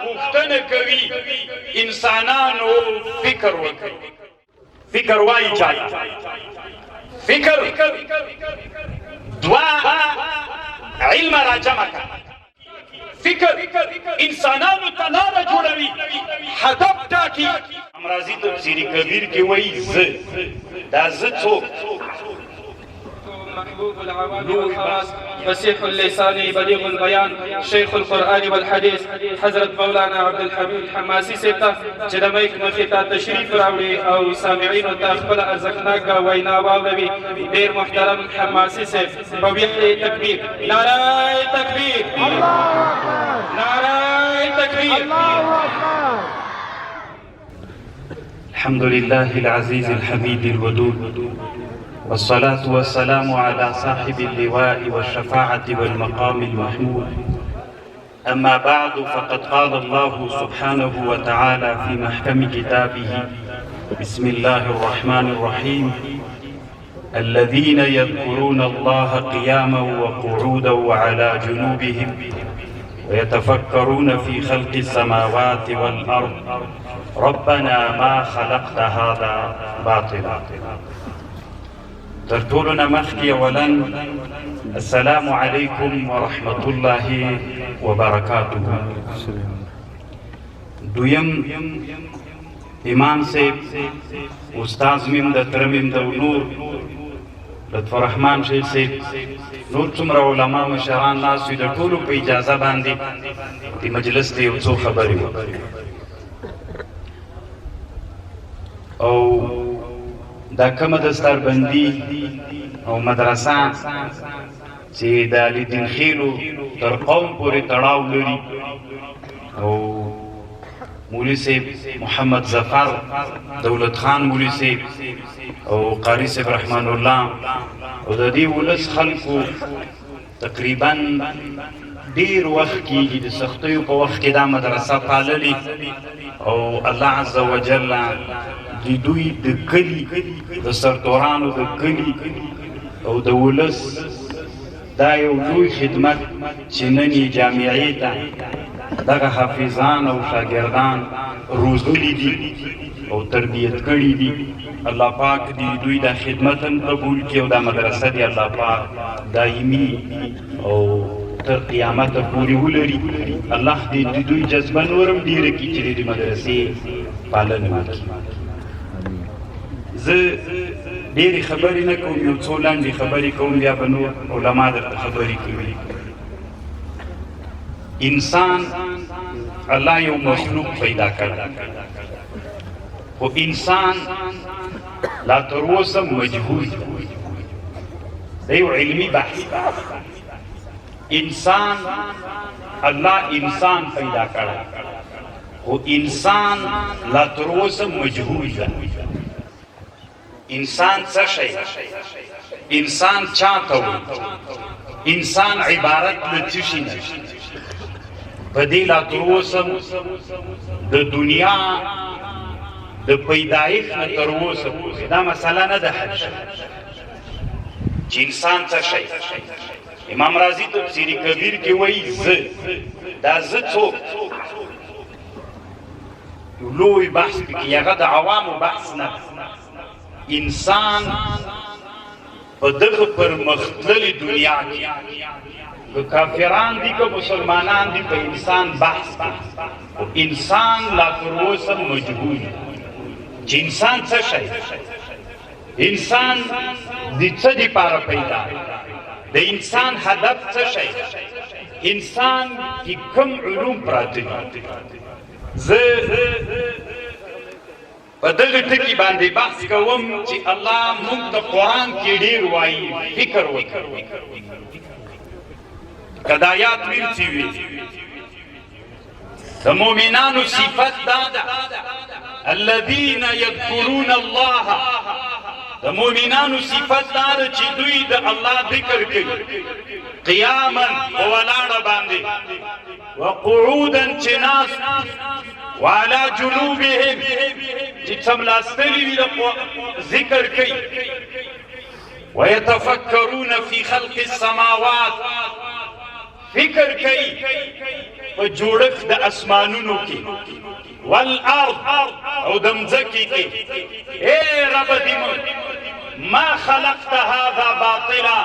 پوښتنه کوي انسانانو فکر وکړي. فکر وایي چاته؟ فکر دوه علم را جمع کړه. فکر انسانانو ته لاره جوړوي، هدف ټاکي. امراضي تفسیري کبیر کې وایي زه، دا زه څوک؟ محبوب العوام والخواص، فصيح اللسان بليغ البيان، شيخ القرآن والحديث، حضرت مولانا عبدالحمید حماسي صاحب ته چې د مایک مخې ته تشریف راوړي او سامعینو ته خپله ارزښتناکه وینا واوروي. ډېر محترم حماسي صاحب په ویښه تکبیر، نعره تکبیر، نعره تکبیر. الحمد لله العزيز الحميد الودود، والصلاة والسلام على صاحب اللواء والشفاعة والمقام المحمود. أما بعد، فقد قال الله سبحانه وتعالى في محكم كتابه: بسم الله الرحمن الرحيم، الذين يذكرون الله قياما وقعودا وعلى جنوبهم ويتفكرون في خلق السماوات والأرض ربنا ما خلقت هذا باطلا. ترتولنا مخكي اولا السلام عليكم ورحمة الله وبركاته. دویم امام صاحب استاذ میم د ترمیم د نور لطف الرحمن شیخ صاحب نور څومره علما مشران ناس وي، د ټولو په اجازه باندې د مجلس ته یو څو خبرې وکړي. او دا کومه دستاربندي او مدرسه چې د علیدین خیلو تر قوم پورې تړاو لري، او مولوي صاحب محمد ظفر، دولت خان مولوي صاحب او قاری صاحب رحمان الله او د دې ولس خلکو تقریبا ډیر وخت کېږي د سختیو په وخت کې دا مدرسه پاللې، او الله عز وجل د دوی د کلي د سرتورانو د کلي او د ولس دا یو لوی خدمت چې نن یې جامعې ته دغه حافظان او شاګردان روزلي دي او تربیت کړي دي. الله پاک دې دوی دا خدمت هم قبول کړي او دا مدرسه دې الله پاک دایمي او تر قیامت پورې ولري. الله دې د دوی جذبه نورم ډېره کړي چې د مدرسې پالنه وکړي. زه ډېرې خبرې نه کوم، یو څو لنډې خبرې کوم، بیا به نور علما درته خبرې کوي. انسان الله یو مخلوق پیدا کړی، خو انسان لا تر اوسه مجهول دی. دا یو علمي بحث. انسان الله انسان پیدا کړی، خو انسان لا تر اوسه مجهول دی. انسان څه شی؟ انسان چاته وایي؟ انسان عبارت له څه شي نه؟ په دې لا تر اوسه د دنیا د پیدایښت نه تر اوسه دا مسله نه ده حل شوې چې انسان څه شی. امام رازي تفسیري کبیر کې وایي زه، دا زه څوک؟ یو لوی بحث پکې، هغه د عوامو بحث نه. انسان په دغه پرمختللې دنیا کې که کافران دي که مسلمانان دي په انسان بحث کوي، او انسان لا تر اوسه مجهول چې انسان څه شی. انسان د څه دپاره پیدا؟ د انسان هدف څه شی؟ انسان کې کوم علوم پراته دي؟ زه په دغه ټکي باندې بحث کوم چې الله موږ ته قرآن کې ډېر وایي فکر وکړئ. که د آیات ویلڅي وي د مؤمنانو صفت دا ده الذین یذکرون الله، د مؤمنانو صفت دا ده چې دوی د الله ذکر کوي قیاما په ولاړه باندې، وقعودا چې ناست، وعلى جنوبهم چې څملاستلي وي ذکر کوي، ويتفکرون فی خلق السماوات فکر کوي په جوړښت د اسمانونو کې والارض او د مځکې کې اے رب دې ما خلقت هذا باطلا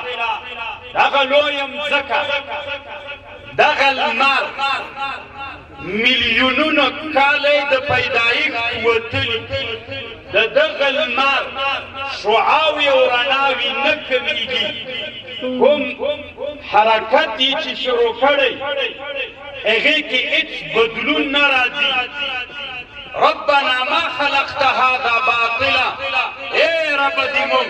دغه لویه مځکه دغه لمر میلیونونو کاله د پیدایښت وتلي د دغه لمر شعاوې او رڼاوې نه کمیږي کوم حرکت یې چې شروع کړی هغې کې هېڅ بدلون نه راځي ربنا ما خلقت هذا باطلا اے رب دې موږ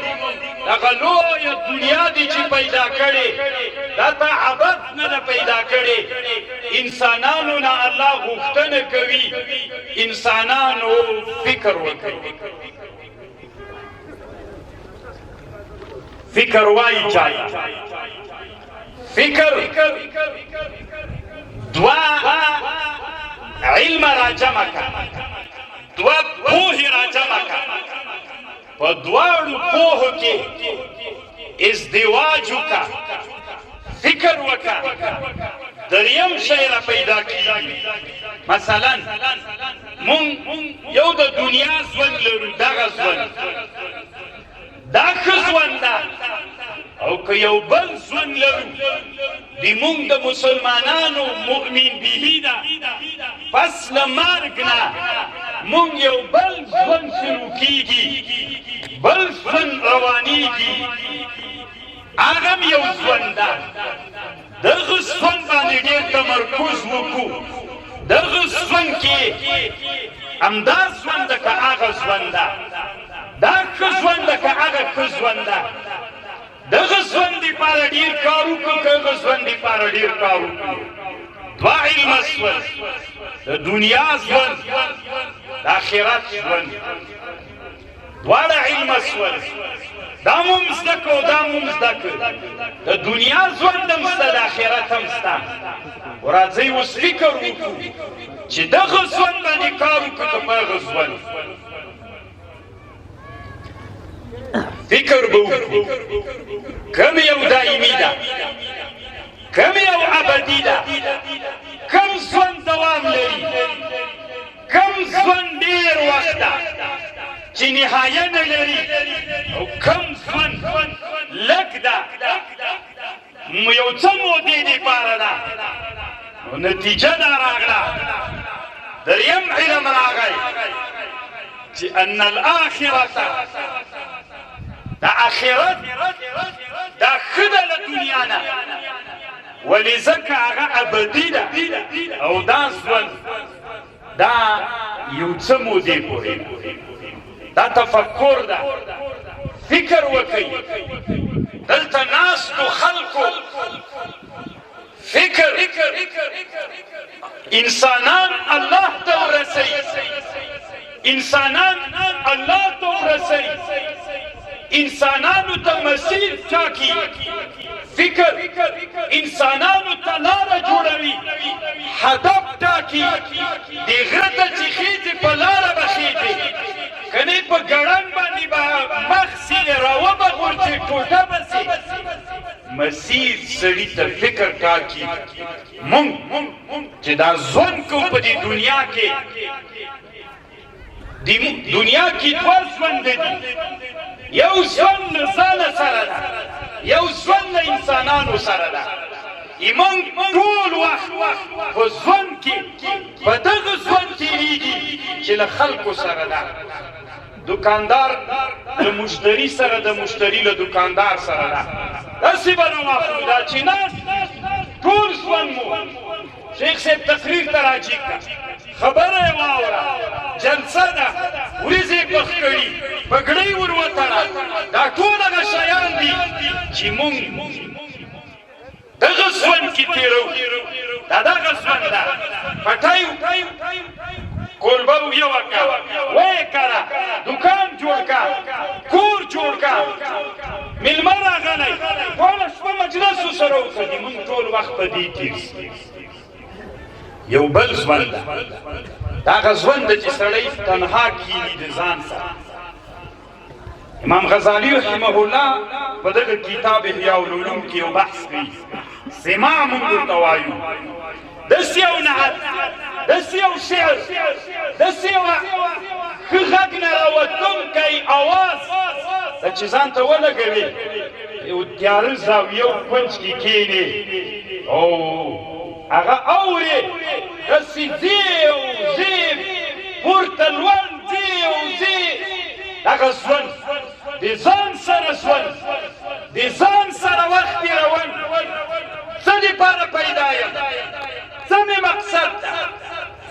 دغه لویه دنیا دې چې پیدا کړې دا ته عبث نه ده پیدا کړې انسانانو نه الله غوښتنه کوي انسانانو فکر وکړي فکر وایي چاته فکر دوا علم را جمع کا دوا پوهې را جمع کا په دواړو پوهو کې ازدواج وکړه فکر وکړه دریم شی را پیدا کېږي مثلا مونږ یو د دنیا ژوند لرو دغه ژوند دا ښه ژوند ده او که یو بل ژوند لرو د مونږ د مسلمانانو مؤمن به ده پس له مرګ نه مونږ یو بل ژوند شروع کېږي بل ژوند روانېږي هغه هم یو ژوند ده دغه ژوند باندې ډېر تمرکز وکړو دغه ژوند کې همدا ژوند ده که هغه ژوند ده دا ښه ژوند ده که هغه ښه ژوند ده دغه ژوند دپاره ډېر کار وکړو که هغه ژوند دپاره ډېر کار وکړو دوه علمه شول د دنیا ژوند د آخرت ژوند دواړه علمه شول دا مو هم زده که او دا مو هم زده که د دنیا ژوند هم شته د آخرت هم شته راځئ اوس فکر وکړو چې دغه ژوند باندې کار وکړو که په هغه ژوند فکر به وکړو کوم یو دایمي ده کوم یو ابدي ده کوم ژوند دوام لري کوم ژوند ډېر وخت ده چې نهایه نه لري او کوم ژوند لږ ده یو څه مودې دپاره ده نو نتیجه دا راغله دریم علم راغی چې ان الاخرة دا آخرت دا ښه ده له دنیا نه ولې ځکه هغه ابدي ده او دا ژوند دا یو څه مودې پورې دا تفکر ده فکر وکړئ دلته ناستو خلکو فکر انسانان الله ته ورسوي انسانان الله ته ورسوي انسانانو ته مسیر ټاکي فکر انسانانو ته لاره جوړوي هدف ټاکي د غره ته چې خېږي په لاره به خېږي که نه په ګړنګ باندې به مخ سي راوبه غورځي ټوټه به سي مسیر سړي ته فکر ټاکي مونږ چې دا ژوند کوو په دې دنیا کې دنیا کې دوه ژوند دي یو ژوند له ځانه سره ده یو ژوند له انسانانو سره ده ایمان ټول وخت په ژوند کې په دغه ژوند تېرېږي چې له خلکو سره ده دکاندار له مشتري سره د مشتري له دکاندار سره ده داسې به نه واخلو دا چې ناست ټول ژوند مو شیخ صاحب تقریر ته راجع کړه خبره یې واوره جلسه ده وریځې پخ کړي پګړۍ ور وتړه دا ټول هغه شیان دي چې مونږ دغه ژوند کې تېرو دا دغه ژوند ده پټۍ کولبه یې وکړه ویې کړه دوکان جوړ کړه کور جوړ کړه مېلمه راغلی ټوله شپه مجلس ورسره وکړي مونږ ټول وخت په دې تېر یو بل ژوند ده دا هغه ژوند ده چې سړی تنها کښېني د ځان سره امام غزالی رحمه الله په دغه کتاب احیاء العلوم کې یو بحث کوي سماع موږ ورته وایو داسې یو نعت داسې یو شعر داسې یو ښه غږ نه راوتونکی اواز ده چې ځان ته ولګوي یو تیاره زاویه او کونج کې کښېنې او هغه اورې داسې ځې او ځې پورته لوړ ځې او ځې دغه ژوند د ځان سره ژوند د ځان سره وخت تېرول څه دپاره پیدا یم څه مې مقصد ده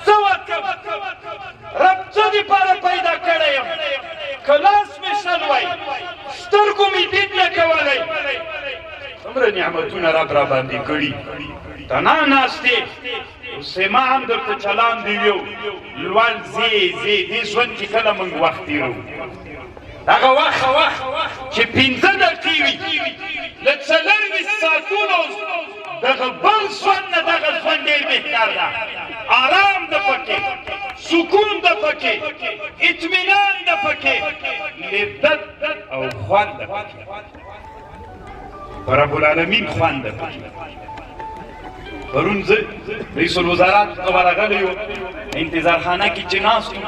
څه وکم رب څه دپاره پیدا کړی یم که لاس مې شلوی سترګو مې دید نه کولی څومره نعمتونه رب را باندې کړي تنا ناستې سما هم درته چلان دی یو لوړ ځې ځې دې ژوند کې کله موږ وخت تېرو دغه وخت چې 15 دقیقې وي له 24 ساعتونو دغه بل ژوند نه دغه ژوند ډېر بهتر ده آرام ده پکې سکون ده پکې اطمینان ده پکې لذت او خوند ده پکې رب العالمین خوند ده پکې پرون زه رئیس الوزارات ته ورغلی وم انتظار خانه کې چې ناست وم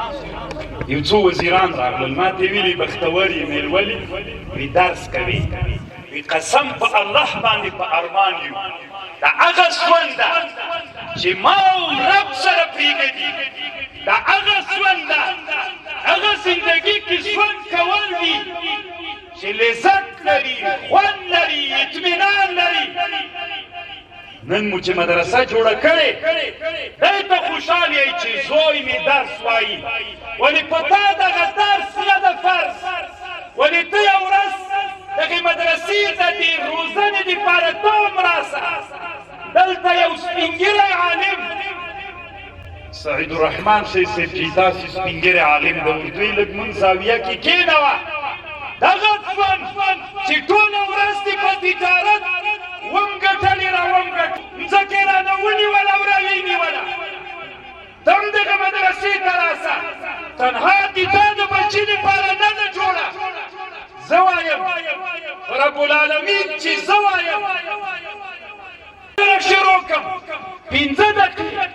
یو څو وزیران راغلل ما ته یې ویلي بختور یې مېلولي وی درس کوي وی قسم په الله باندې په ارمان یو دا هغه ژوند ده چې ما او رب سره پرېږدي دا هغه ژوند ده هغه زندګي کې ژوند کول دي چې لذت لري خوند لري اطمینان لري نن مو چې مدرسه جوړه کړې دی ته خوشحال یې چې زوی مې درس وایي ولې په تا دغه درس نه ده فرض ولې ته یو ورځ دغې مدرسې ته د روزنې دپاره ته هم راسه دلته یو سپین ږیری عالم سعید الرحمن شیخ صاحب چې داسې سپین ږیری عالم د اردوی لږ مونږ زاویه کې کېنوه دغه ژوند چې ټوله ورځ دې په تجارت وم ګټلې را وم ګټ مځکې رانه ونیوله او را ویې نیوله ته هم دغه مدرسې ته راسه تنها د تا د بچي دپاره نه ده جوړه زه وایم رب العالمین چې زه وایم شروع کړم 15 دقیقې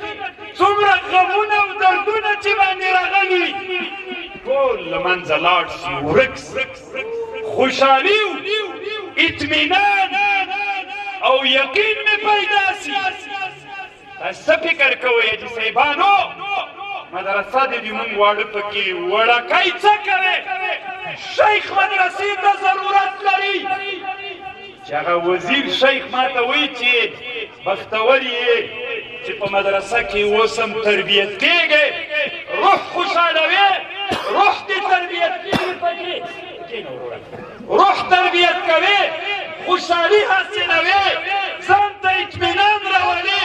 څومره غمونه او دردونه چې باندې راغلي وي ټول له منځه لاړ شي ورک خوشحالي اطمینان او یقین مې پیدا سي تاسو فکر کوئ چې صاحبانو مدرسه دې موږ واړه پکې وړکۍ څه کوي شیخ مدرسې ته ضرورت لري چې هغه وزیر شیخ ما ته وایي چې بختور یې چې په مدرسه کې اوس هم تربیت کېږي روح خوشحالوي روح دې تربیت کېږي پکې روح تربیت کوي خوشحالي حاصلوي ځان ته اطمینان راولي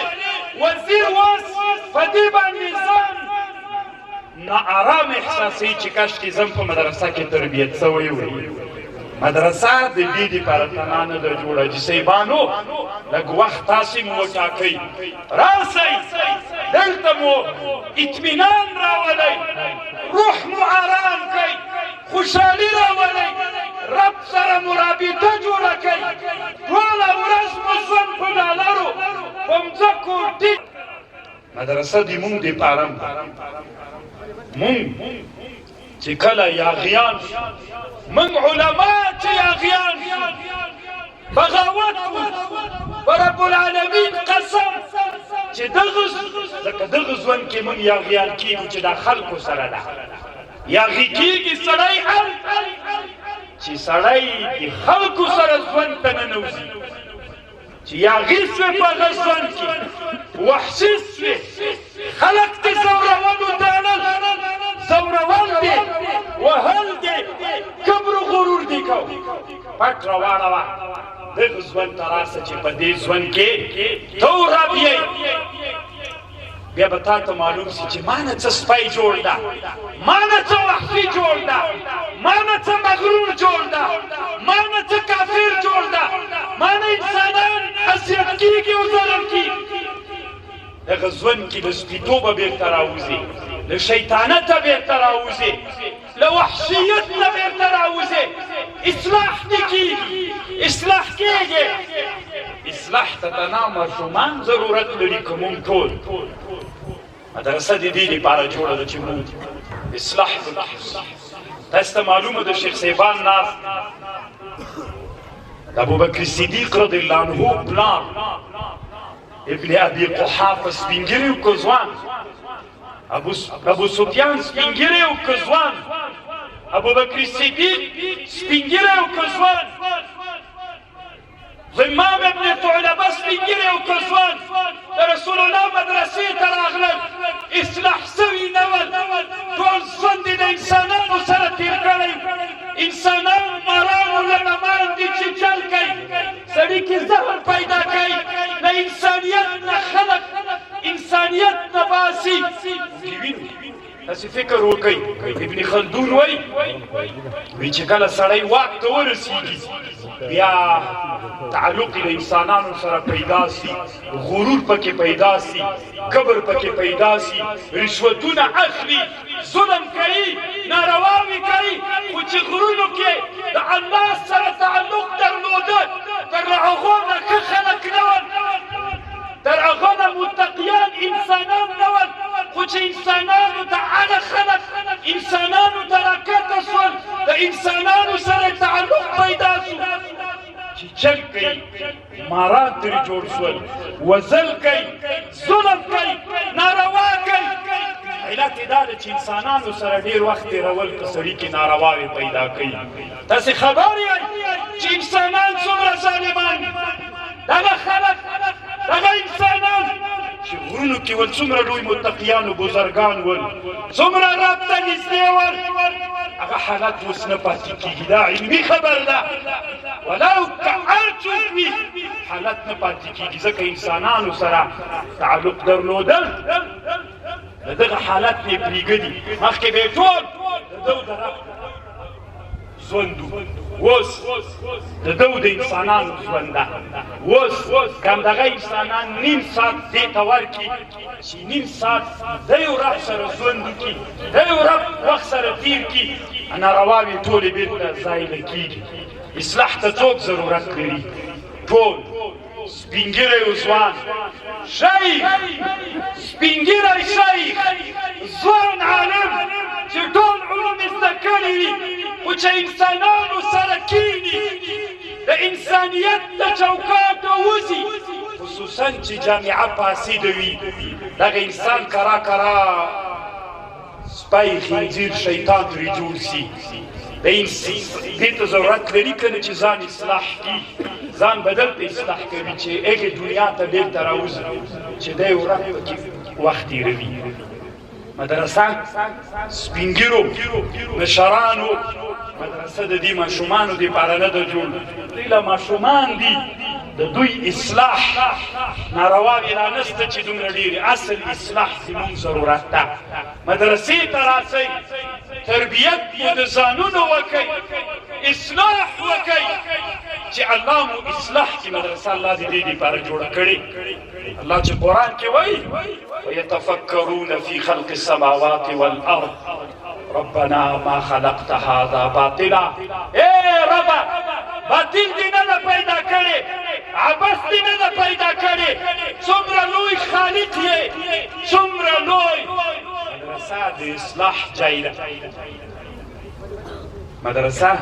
وزیر اوس په دې باندې ځان ناارام احساسوي چې کاشکې زه په مدرسه کې تربیت سوی وی مدرسه د دې دپاره تنها نه ده جوړه چې صاحبانو لږ وخت تاسې مو وټاکئ راسئ دلته مو اطمینان راولئ روح مو آرام کئ خوشحالي راولئ رب سره مو رابطه جوړه کئ ټوله ورځ مو ژوند په ډالرو په مځکو ټیټ مدرسه د مونږ دپاره مونږ چې کله یاغیان من علما چې یاغیان بغاوت و رب العالمین قسم چې دغه ژوند کې من یاغیان کېږو چې دا خلکو سره ده یاغي کېږي سړی چې سړی د خلکو سره ژوند ته ننوځي چې یاغي سوې په هغه ژوند کې وحشي سوې خلک دې زورول وتړل زورول دې وهل دې کبر و غرور دې کو پټ راواړوه دغه ژوند ته راسه چې په دې ژوند کې ته رب یې بیا به تا ته معلوم سي چې ما نه څه سپی جوړ ده ما نه څه وحشي جوړ ده ما نه څه مغرور جوړ ده ما نه څه کافر جوړ ده ما نه انسانان اذیت کېږي او ظلم کېږي دغه ژوند کې له سپیتوبه بېرته راوځي له شیطانته بېرته راوځي له وحشیت نه بېرته راوځي اصلاح نه کیږي اصلاح کیږي اصلاح ته د ناماشومان ضرورت لري که موږ ټول مدرسه د دې لپاره جوړه ده چې موږ اصلاح وکړو تاسو ته معلومه ده شیخ صاحبان ناست د ابوبکر صدیق رضی الله عنه پلار ابن ابي قحافه سپین ږیری و که ځوان ابو سفیان سپین ږیری و که ځوان ابوبکر صدیق سپین ږیری و که ځوان ضمام ابن ثعلبه سپین ږیری و که ځوان د رسول الله مدرسې ته راغلل اصلاح سوي نه ول ټول ژوند یې د انسانانو سره تېر کړی انسانان مارانو لنمان دي چې چل کوي سړي کې زهر پیدا کوي د انسانیت نه خلق انسانیت نه باسي تاسې فکر وکئ ابن خلدون وایي چې کله سړی واک ته ورسېږي بیا تعلق د انسانانو سره پیدا سي غرور پکې پیدا سي کبر پکې پیدا سي رشوتونه اخلي ظلم کوي نارواوې کوي خو چې غرونو کې د الله سره تعلق درلوده تر هغو نه ښه خلک نه ول تر هغه نه متقیان انسانان نه ول خو چې انسانانو ته هغه خلک انسانانو ته راکته شول د انسانانو سره تعلق پیدا شو چې چل کوي ماران ترې جوړ شول وزل کوي ظلم کوي ناروا کوي علت یې دا ده چې انسانانو سره ډېر وخت تېرول په سړي کې نارواوې پیدا کوي تاسې خبر یئ چې انسانان څومره ظالمان دغه خلک دغه انسانان چې غرونو کې ول څومره لوی متقیان و بزرګان ول څومره رب ته نږدې ول هغه حالت اوس نه پاتې کېږي دا علمي خبر ده ولو که هر څوک وي حالت نه پاتې کېږي ځکه انسانانو سره تعلق درلودل د دغه حالت نه یې پرېږدي مخکې به یې ټول د ده د رب ژوند اوس د ده د انسانانو ژوند ده اوس که همدغه انسانان نیم ساعت دې ته ورکړي چې نیم ساعت د یو رب سره ژوند وکړي د یو رب وخت سره تېر کړي نارواوې ټولې بېرته ځایله کېږي اصلاح ته څوک ضرورت لري ټول سپین ږیری و ځوان شیخ سپین ږیری شیخ ځوان عالم چې ټول علوم یې زده کړي وي خو چې انسانانو سره کښېني د انسانیت د چوکاټه وځي خصوصا چې جامعه فاسده وي دغه انسان کرا کرا سپی خنزیر شیطان ترې جوړ سي دې ته ضرورت لري که نه چې ځان اصلاح کړي ځان بدل ته اصلاح کوي چې هغې دنیا ته بېرته راوځي چې دی ورځ پکې وخت تېروي مدرسه سپین ږیرو مشرانو مدرسه د دې ماشومانو دپاره نه ده جوړ دوی له ماشومان دي د دوی اصلاح نارواوې را نسته چې دومره ډېرې اصل اصلاح زموږ ضرورت ده مدرسې ته راسئ تربیت مو د ځانونو وکئ اصلاح وکئ چې الله مو اصلاح کړي مدرسه الله د دې دپاره جوړه کړې الله چې قرآن کې وایي ويتفکرون فی خلق السماوات والارض ربنا ما خلقت هذا باطلا اے ربا باطل دې نه پیدا کړې عبث دې نه پیدا کړې څومره لوی خالق یې څومره لوی مدرسه د اصلاح ځای ده مدرسه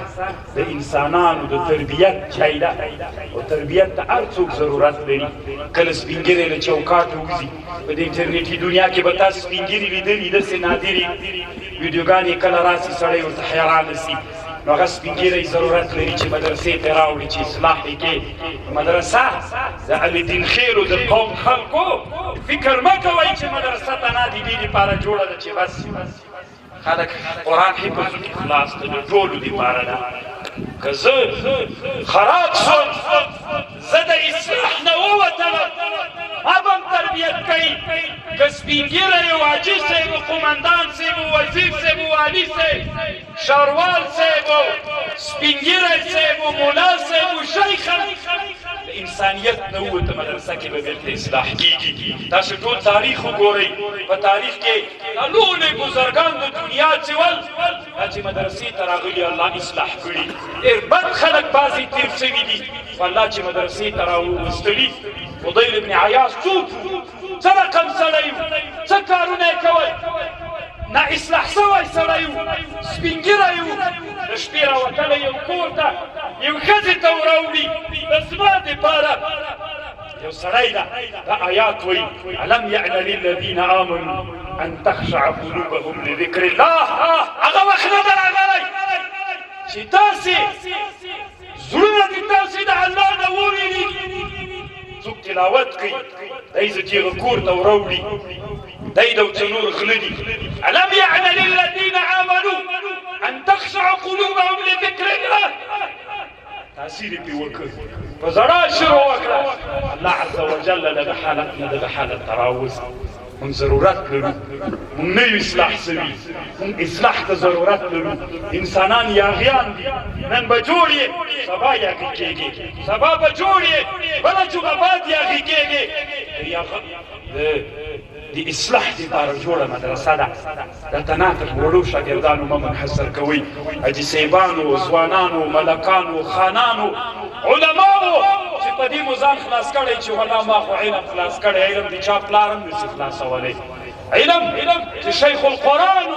د انسانانو د تربیت ځای ده او تربیت ته هر څوک ضرورت لري کله سپین ږیری له چوکاټه وځي په دې انټرنیټي دنیا کې به تاسو سپین ږیري لیدلي داسې نادرې ویډیوګانې کله راسي سړی ورته حیرانه سي نو هغه سپین ږیری ضرورت لري چې مدرسې ته راوړي چې اصلاح یې کړي مدرسه د علي خیلو د قوم خلکو فکر مه کوئ چې مدرسه ته نه د دې دپاره جوړه ده چې بس خلک قرآن حفظ وکړي خلاص ده د ټولو دپاره ده که زه خراب شوم زه د اصلاح نه ووتلم ما به هم تربیت کوي که سپین ږیری و حاجي صاحب و قمندان صاحب و وزیر صاحب و والي صاحب ښاروال صاحب و سپین ږیری صاحب و ملا صاحب و شیخ انسانیت نه وته مدرسه کې به بیرته اصلاح کیږي. تاسو ټول تاریخ وګورئ، په تاریخ کې لوی بزرګان د دنیا چې چې مدرسې ته راغلي الله اصلاح کړي. ډېر بد خلک بعضې تېر شوي دي، خو الله چې مدرسې ته راوستلي. فضیل بن عیاض څوک څه رقم سړی و، څه کارونه یې کول، نا اصلاح سوی سړی و، سپین ږیری و، د شپې راوتلی یو کور ته یو ښځې ته وراوړي د زما دپاره. یو سړی ده دا آیات وایي الم یعن للذین آمنوا ان تخشع قلوبهم لذکر الله. هغه وخت نه ده راغلی چې تاسې زړونه دې تاسې د الله نه وویریږي. څوک تلاوت کوي دی زه چې هغه کور ته وراوړي دی د ورته نور غله دي. الم یعن للذین آمنوا ان تخشع قلوبهم لذکر الله. تاثیر پې وکړ، په زړه شروع وکړه. الله عز وجل دغه حالت نه دغه حالت ته راوست. موږ ضرورت لرو، موږ نه یو اصلاح سوي، موږ اصلاح ته ضرورت لرو. انسانان یاغیان دي، نن به جوړ یې سبا یاغي کېږي، سبا به جوړ یې بله جمعه بعد یاغي کېږي. د اصلاح دپاره جوړه مدرسه ده. دلته نه تر وړو شاګردانو مه منحصر کوئ، حاجي صاحبانو، ځوانانو، ملکانو، خانانو، علماو چې په دې مو ځان خلاص کړی چې والله ما خو علم خلاص کړی. علم د چا پلار هم نشي خلاصولی. علم چې شیخ القرآن و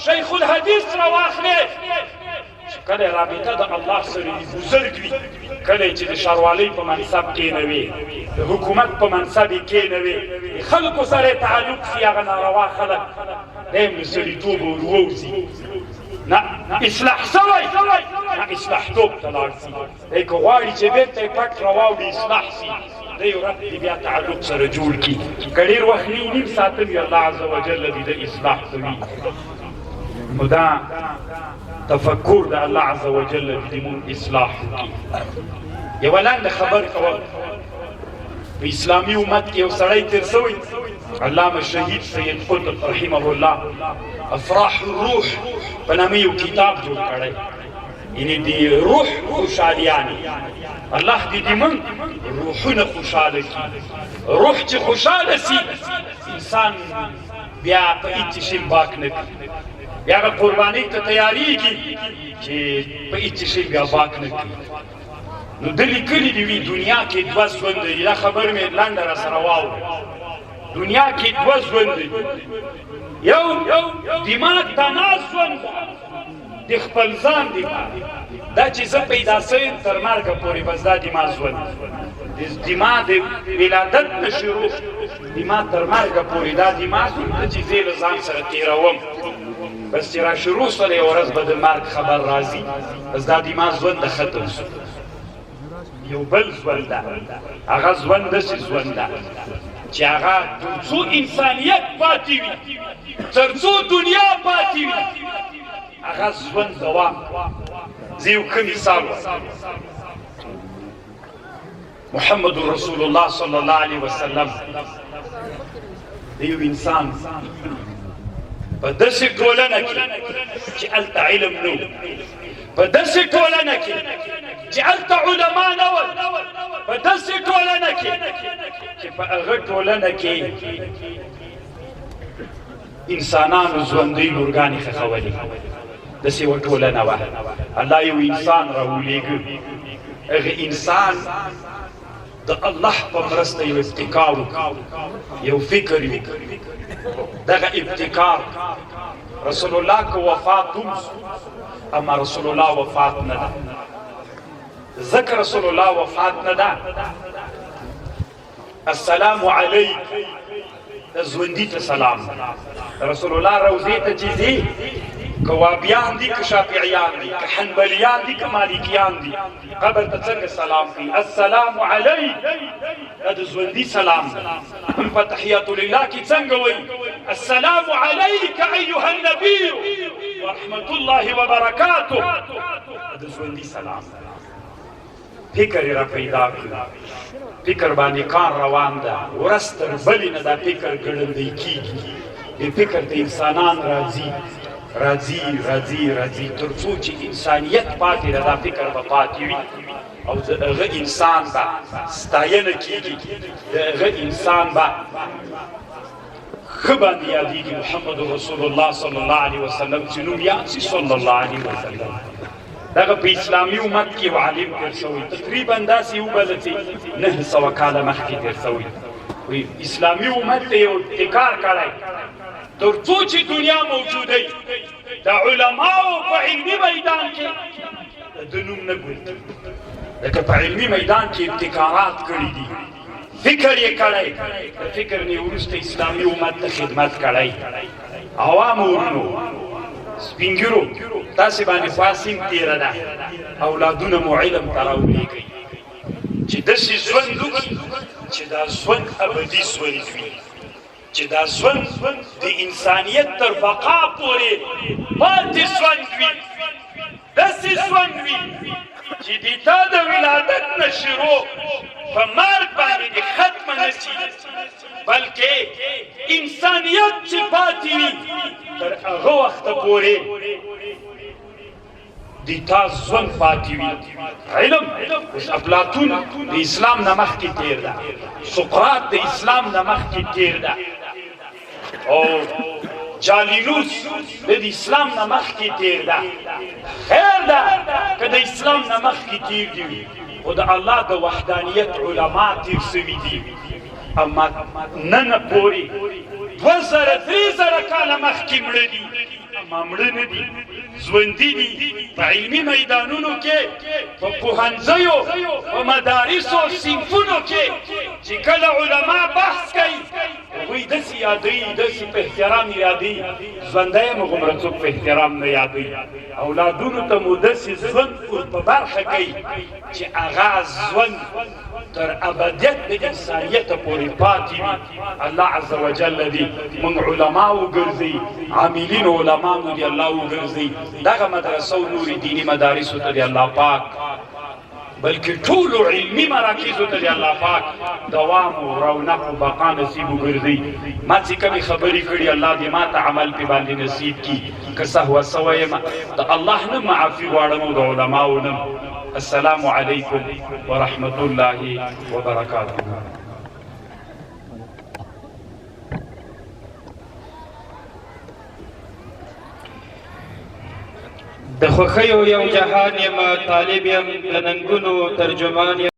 شیخ الحدیث راواخلې، چې کله رابطه د الله سره بزرګ وي، کله چې د ښاروالۍ په منصب کېنوي، د حکومت په منصب یې کېنوي، د خلکو سره یې تعلق شي، هغه ناروا خلک دی هم له سړیتوبه ور ووځي. نه اصلاح سوی، نه اصلاح توب ته لاړ شي. دی که غواړي چې بېرته یې پټ راواوړي اصلاح شي، دی رب دې بیا تعلق سره جوړ کړي. که ډېر وخت نیم ساعت وي الله عز وجل دې د اصلاح کوي. نو دا تفکر د الله عز وجل دې مونږ اصلاح وکړي. یوه لنډه خبر کوم. په اسلامي امت کې یو سړی تېر سوی، علامه شهید سید قطب رحمه الله افراح الروح په نامه یو کتاب جوړ کړی. یعنې د روح خوشحالیانې. الله دې موږ روحونه خوشحاله کړي. روح چې خوشحاله سي، انسان بیا په هېڅ شي باک نه کړي، بیا هغه قربانۍ ته تیارېږي چې په هېڅ شي بیا باک نه کړي. نو ده لیکلي دي وي دنیا کې دوه ژوند دی. دا خبر مې لنډه را سره واورئ. دنیا کې دوه ژوند دی. یو دماغ تناز ژوند د خپل ځان دماغ، دا چې زه پیدا سویم تر مرګه پورې بس دا دماغ ژوند. دماغ د ولادت نه شروع دماغ تر مرګه پورې دا دماغ ته چې زه له ځان سره تېروم، بس چې را شروع سوله یوه ورځ به د مرګ خبر راځي، بس دا دماغ ژوند د ختم شو. یو بل ژوند ده، هغه ژوند داسې ژوند ده چې هغه تر څو انسانیت پاتې وي، تر څو دنیا پاتې وي، هغه ژوند دوام. زه یو ښه مثال وایم. محمد رسول الله صلی الله علیه وسلم د یو انسان په داسې ټولنه کې چې هلته علم نه و، په داسې ټولنه کې چې هلته علما نه ول، په داسې ټولنه کې چې په هغه ټولنه کې انسانانو ژوندۍ لورګانې ښخولې. داسې یوه ټولنه وه. الله یو انسان راولېږه. هغه انسان د الله په مرسته یو ابتکار وکړ، یو فکر وکړ. دغه ابتکار رسول الله که وفات هم اما رسول الله وفات نه ده. ذکر رسول الله وفات نه ده. السلام علیک د ژوندي ته سلام. رسول الله روضې ته چې ځي، که وابیان دي که شافعیان دي که حنبلیان دي که مالکیان دي، قبر ته څنګه سلام کوي؟ السلام علیک، دا د ژوندي سلام ده. هم په تحیات لله کې څنګه وایي؟ السلام علیک ایها النبی ورحمة الله وبرکاته، دا د ژوندي سلام ده. فکر یې را پیدا کړ، فکر باندې کار روان ده، ورځ تر بلې نه دا فکر ګړندی کېږي. دې فکر ته انسانان راځي راځي راځي راځي تر څو چې انسانیت پاتې ده، دا فکر به پاتې وي. او د هغه انسان به ستاینه کېږي د هغه انسان به ښه باندې یادېږي محمد رسول الله صلی الله علیه وسلم چې نوم یاد شي صلی الله علیه وسلم دغه په اسلامي امت کې یو عالم تېر شوی تقریبا داسې وبله چې 900 کاله مخکې تېر شوی وایي اسلامي امت ته یو ابتکار کړی تر څو چې دنیا موجوده وي د علماو په علمي میدان کې د نوم نه ګوري لکه په علمي میدان کې ابتکارات کړي دي فکر یې کړی د فکر نه وروسته اسلامي امت ته خدمت کړی عوامو ورونو سپین ږیرو تاسې باندې فاسیم تېره ده اولادونه مو علم ته راولېږئ چې داسې ژوند وکړي چې دا ژوند ابدي ژوند وي چې دا ژوند د انسانیت تر بقا پورې پاتې ژوند وي داسې ژوند وي چې د تا د ولادت نه شروع په مرګ باندې د ختمه نه شي بلکې انسانیت چې پاتې وي تر هغه وخته پورې د تا ژوند پاتې وي علم اوس افلاطون د اسلام نه مخکې تېر ده سقراط د اسلام نه مخکې تېر ده او جالینوس د اسلام نه مخکې تېر ده خیر ده که د اسلام نه مخکې تېر دي وي خو د الله د وحدانیت علما تېر سوي دي اما نن پورې 2000-3000 کاله مخکې مړه دي اما مړه نه دي ژوندي دي په علمي میدانونو کې په پوهنځیو په مدارسو صنفونو کې چې کله علما بحث کوي هغوی داسې یادوي داسې په احترام یادوي ژوندی یم هغومره څوک په احترام نه یادوي اولادونو ته مو داسې ژوند په برخه کوي چې هغه ژوند تر ابدیت د انسانیت پورې پاتې وي الله عز وجل دې موږ علما وګرځي عاملین علما مو دې الله وګرځي دغه مدرسو نوري دیني مدارسو ته دې الله پاک بلکې ټولو علمي مراکزو ته دې الله پاک دوام او رونق او بقا نصیب وګرځي ما چې کومې خبرې کړي الله دې ما ته عمل پې باندې نصیب کړي که سهوه سوی یم د الله نه معافي غواړم او د علماو نه السلام علیکم ورحمة الله وبرکاته د خوښیو یو جهان یم طالب یم د ننګونو ترجمان یم